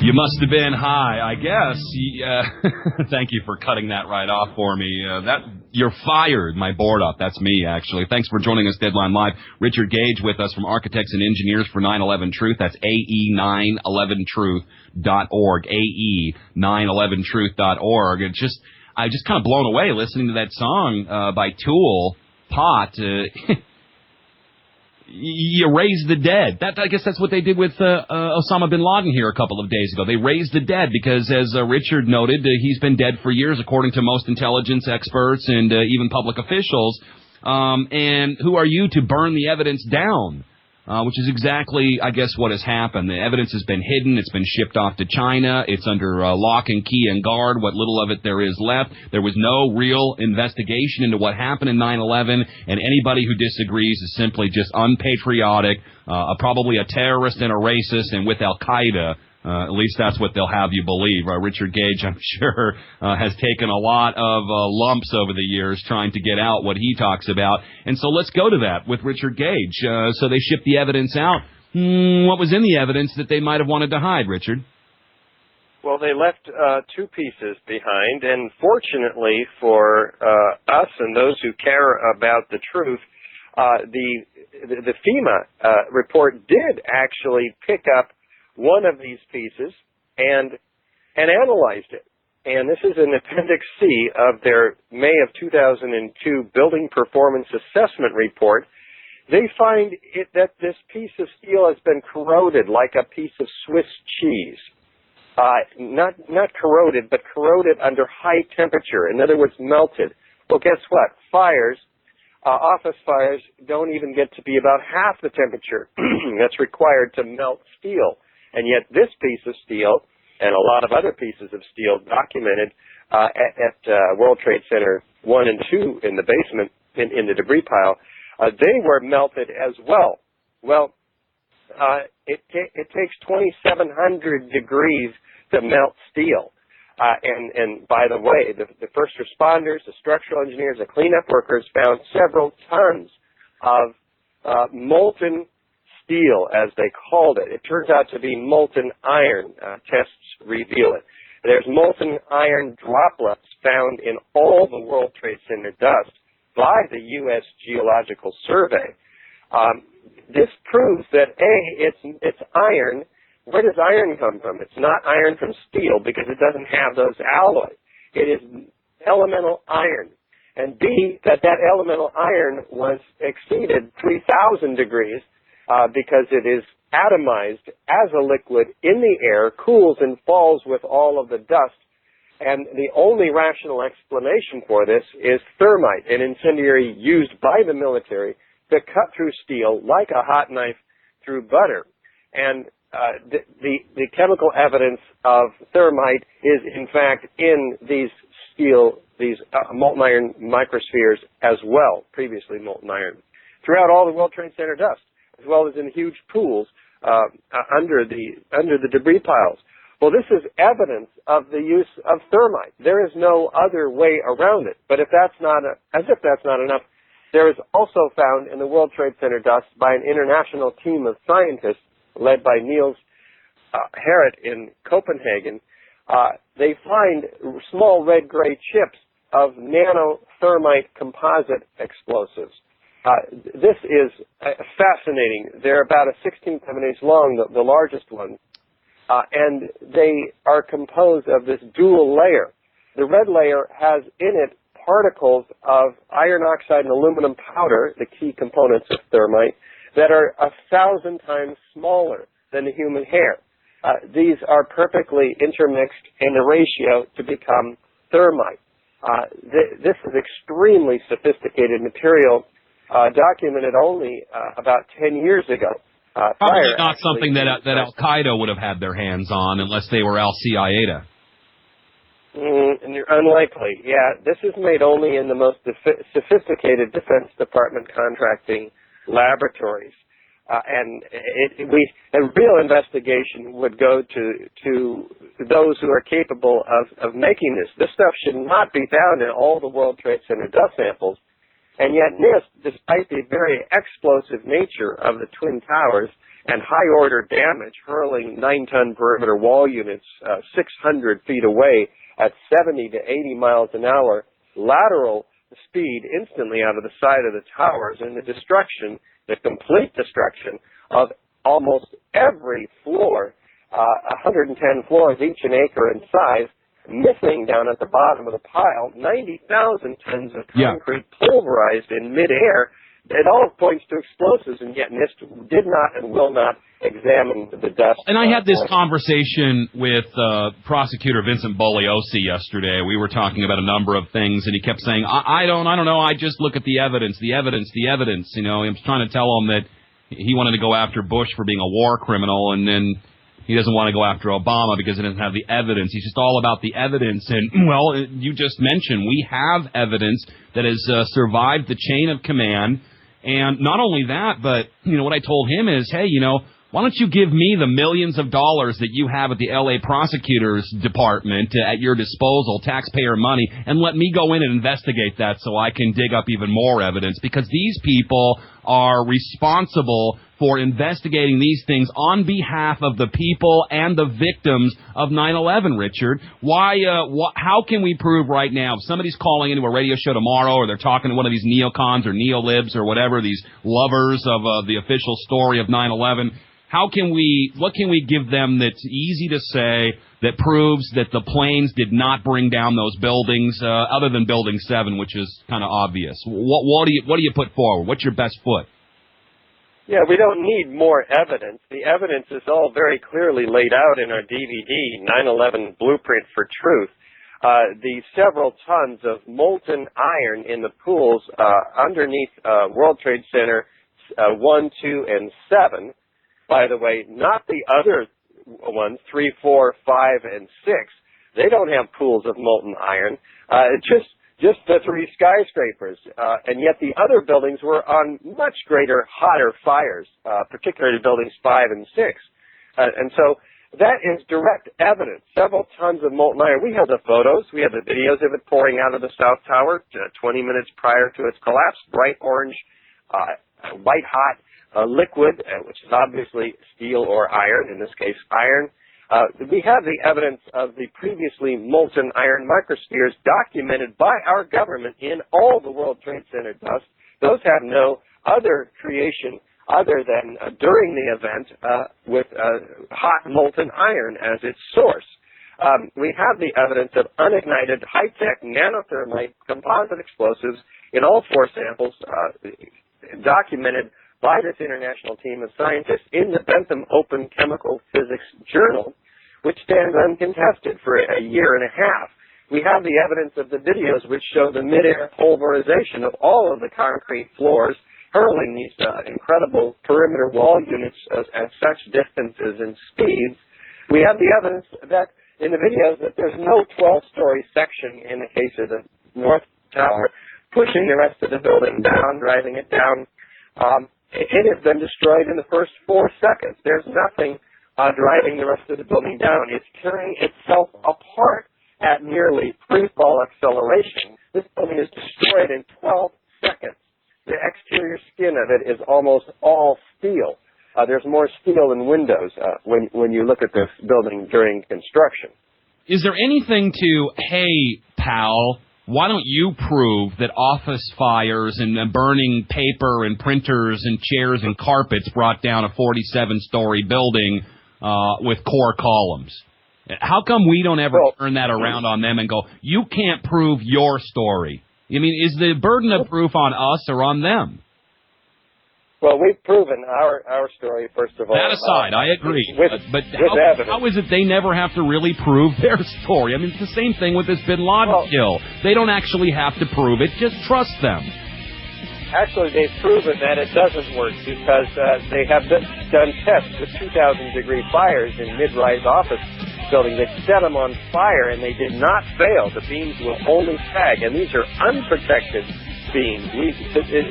You must have been high, I guess. Thank you for cutting that right off for me. You're fired, my board up. That's me, actually. Thanks for joining us, Deadline Live. Richard Gage with us from Architects and Engineers for 9/11 Truth. That's AE911truth.org. AE911truth.org. I'm just kind of blown away listening to that song by Tool, Pot. You raise the dead. I guess that's what they did with Osama bin Laden here a couple of days ago. They raised the dead because, as Richard noted, he's been dead for years, according to most intelligence experts and even public officials. And who are you to burn the evidence down? Which is exactly, I guess, what has happened. The evidence has been hidden. It's been shipped off to China. It's under lock and key and guard, what little of it there is left. There was no real investigation into what happened in 9/11, and anybody who disagrees is simply just unpatriotic, probably a terrorist and a racist, and with Al-Qaeda. At least that's what they'll have you believe. Richard Gage, I'm sure, has taken a lot of lumps over the years trying to get out what he talks about. And so let's go to that with Richard Gage. So they shipped the evidence out. What was in the evidence that they might have wanted to hide, Richard? Well, they left two pieces behind, and fortunately for us and those who care about the truth, the FEMA report did actually pick up one of these pieces and analyzed it. And this is in Appendix C of their May of 2002 Building Performance Assessment Report. They find that this piece of steel has been corroded like a piece of Swiss cheese. Not corroded, but corroded under high temperature. In other words, melted. Well, guess what? Fires, office fires, don't even get to be about half the temperature that's required to melt steel. And yet this piece of steel and a lot of other pieces of steel documented at World Trade Center 1 and 2 in the basement, in the debris pile, they were melted as well. Well, it takes 2,700 degrees to melt steel. And by the way, the first responders, the structural engineers, the cleanup workers found several tons of molten steel, as they called it. It turns out to be molten iron. Tests reveal it. There's molten iron droplets found in all the World Trade Center dust by the U.S. Geological Survey. This proves that, it's iron. Where does iron come from? It's not iron from steel because it doesn't have those alloys. It is elemental iron. And B, that elemental iron was exceeded 3,000 degrees because it is atomized as a liquid in the air, cools and falls with all of the dust. And the only rational explanation for this is thermite, an incendiary used by the military to cut through steel like a hot knife through butter. And the chemical evidence of thermite is, in fact, in these molten iron microspheres as well, previously molten iron, throughout all the World Trade Center dust, as well as in huge pools under the debris piles. Well, this is evidence of the use of thermite. There is no other way around it. But as if that's not enough, there is also found in the World Trade Center dust by an international team of scientists led by Niels Harrit in Copenhagen. They find small red-gray chips of nanothermite composite explosives. This is fascinating. They're about a 16th of an inch long, the largest one. And they are composed of this dual layer. The red layer has in it particles of iron oxide and aluminum powder, the key components of thermite, that are 1,000 times smaller than the human hair. These are perfectly intermixed in the ratio to become thermite. This is extremely sophisticated material, documented only about 10 years ago. Probably not something that Al-Qaeda would have had their hands on unless they were Al-Qaeda. Unlikely, yeah. This is made only in the most sophisticated Defense Department contracting laboratories. And a real investigation would go to those who are capable of making this. This stuff should not be found in all the World Trade Center dust samples. And yet NIST, despite the very explosive nature of the Twin Towers and high-order damage, hurling 9-ton perimeter wall units 600 feet away at 70 to 80 miles an hour, lateral speed instantly out of the side of the towers, and the destruction, the complete destruction of almost every floor, 110 floors, each an acre in size, missing down at the bottom of the pile, 90,000 tons of concrete pulverized in midair. It all points to explosives, and yet NIST did not and will not examine the dust. And I had this conversation with prosecutor Vincent Bugliosi yesterday. We were talking about a number of things, and he kept saying, I don't know, I just look at the evidence. You know, I was trying to tell him that he wanted to go after Bush for being a war criminal, and then he doesn't want to go after Obama because he doesn't have the evidence. He's just all about the evidence. And, well, you just mentioned we have evidence that has survived the chain of command. And not only that, but, you know, what I told him is, hey, you know, why don't you give me the millions of dollars that you have at the L.A. Prosecutor's Department at your disposal, taxpayer money, and let me go in and investigate that so I can dig up even more evidence, because these people are responsible for investigating these things on behalf of the people and the victims of 9/11, Richard. How can we prove right now, if somebody's calling into a radio show tomorrow, or they're talking to one of these neocons or neolibs or whatever, these lovers of the official story of 9/11, what can we give them that's easy to say that proves that the planes did not bring down those buildings, other than Building 7, which is kind of obvious? What do you put forward? What's your best foot? Yeah, we don't need more evidence. The evidence is all very clearly laid out in our DVD, 9/11 Blueprint for Truth. The several tons of molten iron in the pools underneath World Trade Center 1, 2, and 7. By the way, not the other ones, 3, 4, 5, and 6. They don't have pools of molten iron. Just the 3 skyscrapers. And yet the other buildings were on much greater, hotter fires, particularly buildings 5 and 6. And so that is direct evidence. Several tons of molten iron. We have the photos. We have the videos of it pouring out of the South Tower 20 minutes prior to its collapse. Bright orange, white hot liquid, which is obviously steel or iron, in this case iron. We have the evidence of the previously molten iron microspheres documented by our government in all the World Trade Center dust. Those have no other creation other than during the event with hot molten iron as its source. We have the evidence of unignited high-tech nanothermite composite explosives in all 4 samples documented by this international team of scientists in the Bentham Open Chemical Physics Journal, which stands uncontested for a year and a half. We have the evidence of the videos which show the mid-air pulverization of all of the concrete floors, hurling these incredible perimeter wall units at such distances and speeds. We have the evidence that in the videos that there's no 12-story section in the case of the North Tower, pushing the rest of the building down, driving it down. It has been destroyed in the first 4 seconds. There's nothing driving the rest of the building down. It's tearing itself apart at nearly free-fall acceleration. This building is destroyed in 12 seconds. The exterior skin of it is almost all steel. There's more steel than windows when you look at this building during construction. Is there anything to, hey, pal, why don't you prove that office fires and burning paper and printers and chairs and carpets brought down a 47-story building with core columns? How come we don't ever turn that around on them and go, you can't prove your story? I mean, is the burden of proof on us or on them? Well, we've proven our story, first of all. That aside, I agree. But how is it they never have to really prove their story? I mean, it's the same thing with this bin Laden kill. They don't actually have to prove it. Just trust them. Actually, they've proven that it doesn't work because they have done tests with 2,000-degree fires in mid-rise office buildings. They set them on fire, and they did not fail. The beams will only sag, and these are unprotected beams.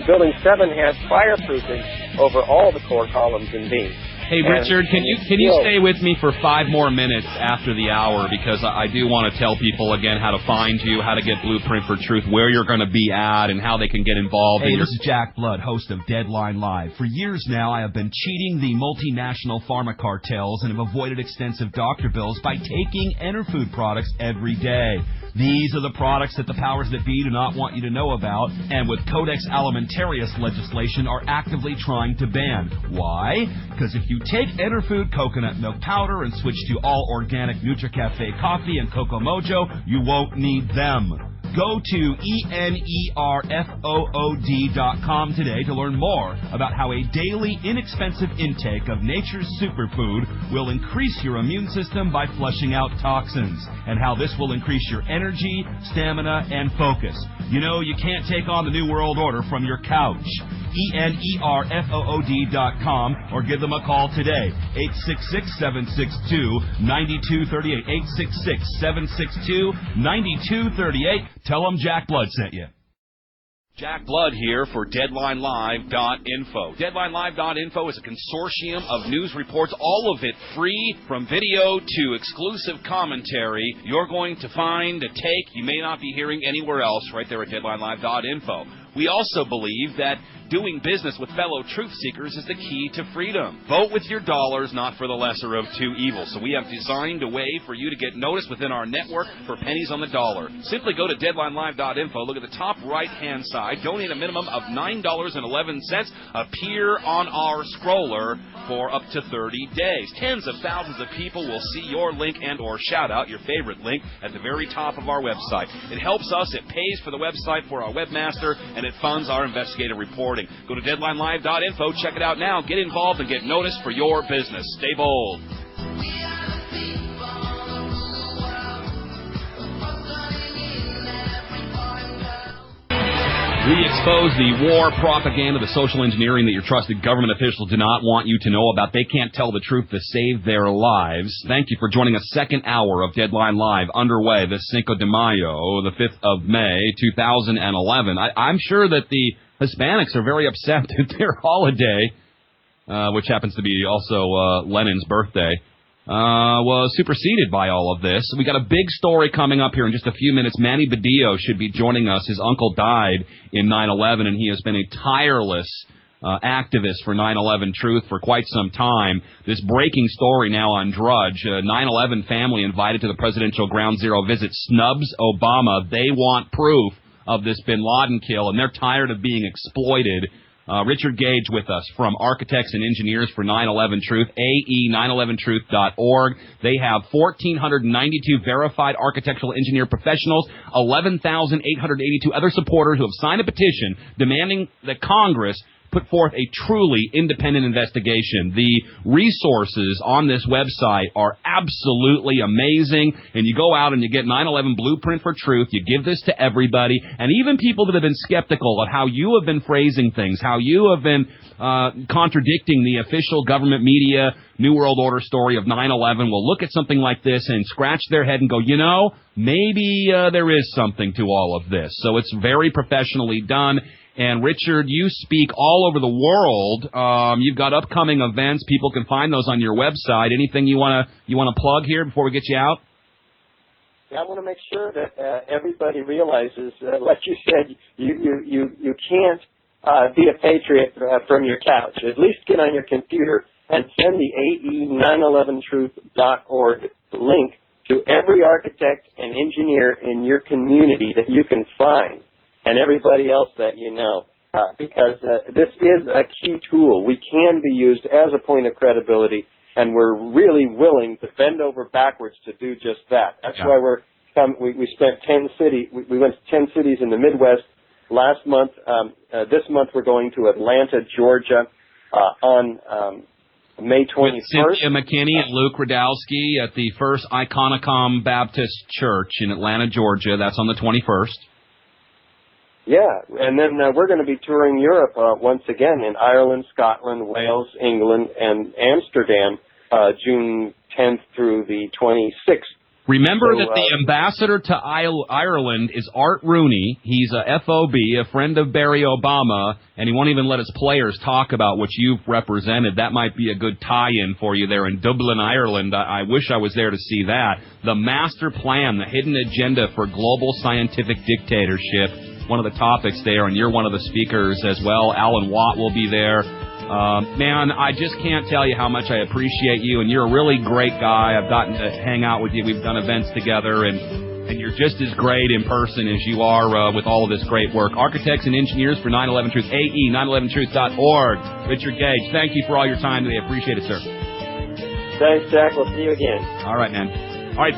Building 7 has fireproofing over all the core columns and beams. Hey, Richard, can you stay with me for 5 more minutes after the hour, because I do want to tell people again how to find you, how to get Blueprint for Truth, where you're going to be at, and how they can get involved. Hey, this is Jack Blood, host of Deadline Live. For years now, I have been cheating the multinational pharma cartels and have avoided extensive doctor bills by taking Enerfood products every day. These are the products that the powers that be do not want you to know about, and with Codex Alimentarius legislation are actively trying to ban. Why? Because if you take Enerfood coconut milk powder and switch to all organic NutriCafe coffee and Cocoa Mojo, you won't need them. Go to enerfood.com today to learn more about how a daily, inexpensive intake of nature's superfood will increase your immune system by flushing out toxins, and how this will increase your energy, stamina, and focus. You know, you can't take on the New World Order from your couch. enerfood.com, or give them a call today. 866-762-9238. 866-762-9238. Tell them Jack Blood sent you. Jack Blood here for DeadlineLive.info. DeadlineLive.info is a consortium of news reports, all of it free, from video to exclusive commentary. You're going to find a take you may not be hearing anywhere else right there at DeadlineLive.info. We also believe that doing business with fellow truth seekers is the key to freedom. Vote with your dollars, not for the lesser of two evils. So we have designed a way for you to get noticed within our network for pennies on the dollar. Simply go to DeadlineLive.info, look at the top right-hand side, donate a minimum of $9.11, appear on our scroller for up to 30 days. Tens of thousands of people will see your link and or shout out your favorite link at the very top of our website. It helps us, it pays for the website for our webmaster, and it funds our investigative reporting. Go to DeadlineLive.info, check it out now, get involved, and get noticed for your business. Stay bold. We expose the war propaganda, the social engineering that your trusted government officials do not want you to know about. They can't tell the truth to save their lives. Thank you for joining us. Second hour of Deadline Live underway this Cinco de Mayo, the 5th of May, 2011. I'm sure that the Hispanics are very upset that their holiday, which happens to be also Lenin's birthday, was superseded by all of this. We got a big story coming up here in just a few minutes. Manny Badillo should be joining us. His uncle died in 9/11, and he has been a tireless activist for 9/11 Truth for quite some time. This breaking story now on Drudge. 9/11 family invited to the presidential ground zero visit snubs Obama. They want proof of this bin Laden kill, and they're tired of being exploited. Richard Gage with us from Architects and Engineers for 9/11 Truth, AE911truth.org. They have 1,492 verified architectural engineer professionals, 11,882 other supporters who have signed a petition demanding that Congress put forth a truly independent investigation. The resources on this website are absolutely amazing, and you go out and you get 9/11 Blueprint for Truth. You give this to everybody, and even people that have been skeptical of how you have been phrasing things, how you have been contradicting the official government media New World Order story of 9/11 will look at something like this and scratch their head and go, you know, maybe there is something to all of this. So it's very professionally done. And, Richard, you speak all over the world. You've got upcoming events. People can find those on your website. Anything you want to plug here before we get you out? Yeah, I want to make sure that everybody realizes, like you said, you can't be a patriot from your couch. At least get on your computer and send the AE911truth.org link to every architect and engineer in your community that you can find, and everybody else that you know, because this is a key tool. We can be used as a point of credibility, and we're really willing to bend over backwards to do just that. That's why we spent 10 cities. We went to 10 cities in the Midwest last month. This month we're going to Atlanta, Georgia, on May 21st. With Cynthia McKinney and Luke Radowski at the First Iconicom Baptist Church in Atlanta, Georgia. That's on the 21st. Yeah, and then we're going to be touring Europe once again in Ireland, Scotland, Wales, England, and Amsterdam, June 10th through the 26th. Remember So, that the ambassador to Ireland is Art Rooney. He's a FOB, a friend of Barry Obama, and he won't even let his players talk about what you've represented. That might be a good tie-in for you there in Dublin, Ireland. I wish I was there to see that. The master plan, the hidden agenda for global scientific dictatorship, one of the topics there, and you're one of the speakers as well. Alan Watt will be there. Man, I just can't tell you how much I appreciate you, and you're a really great guy. I've gotten to hang out with you. We've done events together, and you're just as great in person as you are with all of this great work. Architects and Engineers for 9/11 Truth, AE911truth.org. Richard Gage, thank you for all your time today. I appreciate it, sir. Thanks, Jack. We'll see you again. All right, man.